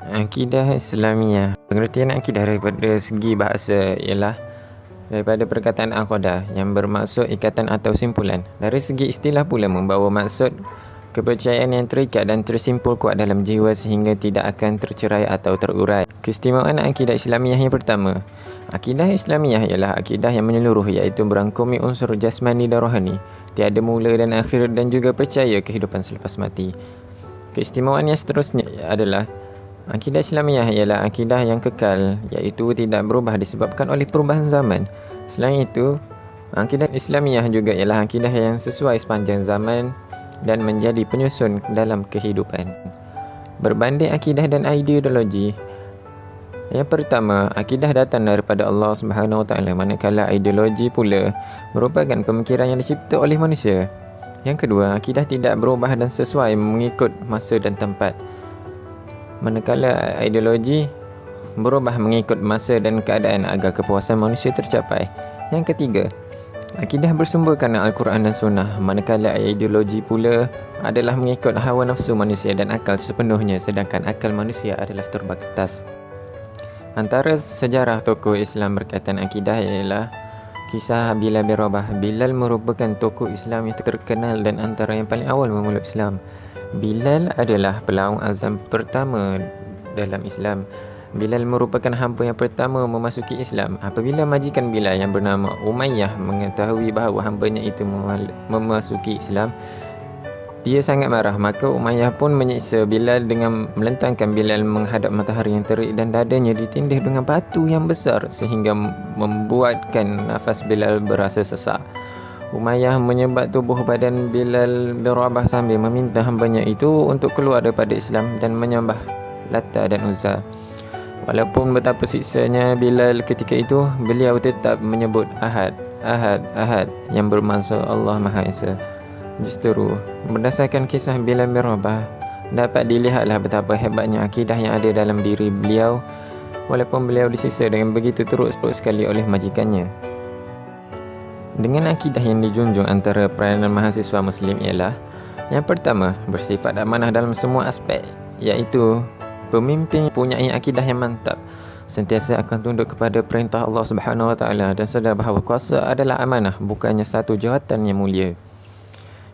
Akidah Islamiah. Pengertian akidah daripada segi bahasa ialah daripada perkataan aqadah yang bermaksud ikatan atau simpulan. Dari segi istilah pula membawa maksud kepercayaan yang terikat dan tersimpul kuat dalam jiwa sehingga tidak akan tercerai atau terurai. Keistimewaan akidah Islamiah yang pertama. Akidah Islamiah ialah akidah yang menyeluruh iaitu merangkumi unsur jasmani dan rohani, tiada mula dan akhir dan juga percaya kehidupan selepas mati. Keistimewaan yang seterusnya adalah akidah Islamiah ialah akidah yang kekal iaitu tidak berubah disebabkan oleh perubahan zaman. Selain itu, akidah Islamiah juga ialah akidah yang sesuai sepanjang zaman dan menjadi penyusun dalam kehidupan. Berbanding akidah dan ideologi, yang pertama, akidah datang daripada Allah Subhanahu Wa Taala, manakala ideologi pula merupakan pemikiran yang dicipta oleh manusia. Yang kedua, akidah tidak berubah dan sesuai mengikut masa dan tempat, manakala ideologi berubah mengikut masa dan keadaan agar kepuasan manusia tercapai. Yang ketiga, akidah bersumber kerana Al-Quran dan Sunnah, manakala ideologi pula adalah mengikut hawa nafsu manusia dan akal sepenuhnya, sedangkan akal manusia adalah terbatas. Antara sejarah tokoh Islam berkaitan akidah ialah kisah Bilal bin Rabah. Bilal merupakan tokoh Islam yang terkenal dan antara yang paling awal memeluk Islam. Bilal adalah pelaung azam pertama dalam Islam. Bilal merupakan hamba yang pertama memasuki Islam. Apabila majikan Bilal yang bernama Umayyah mengetahui bahawa hambanya itu memasuki Islam, dia sangat marah. Maka Umayyah pun menyiksa Bilal dengan melentangkan Bilal menghadap matahari yang terik dan dadanya ditindih dengan batu yang besar sehingga membuatkan nafas Bilal berasa sesak. Umayyah menyebat tubuh badan Bilal bin Rabah sambil meminta hambanya itu untuk keluar daripada Islam dan menyembah Lata dan Uzza. Walaupun betapa siksanya Bilal ketika itu, beliau tetap menyebut Ahad, Ahad, Ahad yang bermaksud Allah Maha Esa. Justru berdasarkan kisah Bilal bin Rabah, dapat dilihatlah betapa hebatnya akidah yang ada dalam diri beliau walaupun beliau disiksa dengan begitu teruk sekali oleh majikannya. Dengan akidah yang dijunjung antara peranan mahasiswa Muslim ialah yang pertama, bersifat amanah dalam semua aspek, iaitu pemimpin mempunyai akidah yang mantap, sentiasa akan tunduk kepada perintah Allah Subhanahu Wa Taala dan sedar bahawa kuasa adalah amanah, bukannya satu jawatan yang mulia.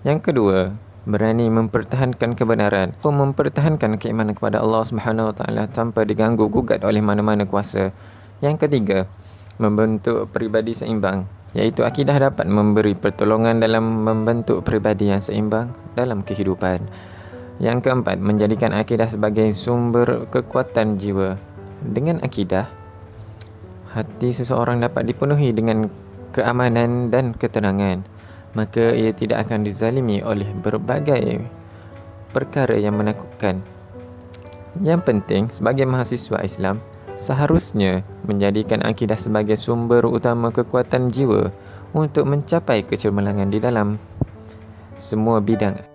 Yang kedua, berani mempertahankan kebenaran atau mempertahankan keimanan kepada Allah Subhanahu Wa Taala tanpa diganggu gugat oleh mana-mana kuasa. Yang ketiga, membentuk peribadi seimbang, iaitu akidah dapat memberi pertolongan dalam membentuk peribadi yang seimbang dalam kehidupan. Yang keempat, menjadikan akidah sebagai sumber kekuatan jiwa. Dengan akidah, hati seseorang dapat dipenuhi dengan keamanan dan ketenangan, maka ia tidak akan dizalimi oleh berbagai perkara yang menakutkan. Yang penting, sebagai mahasiswa Islam, seharusnya menjadikan akidah sebagai sumber utama kekuatan jiwa untuk mencapai kecemerlangan di dalam semua bidang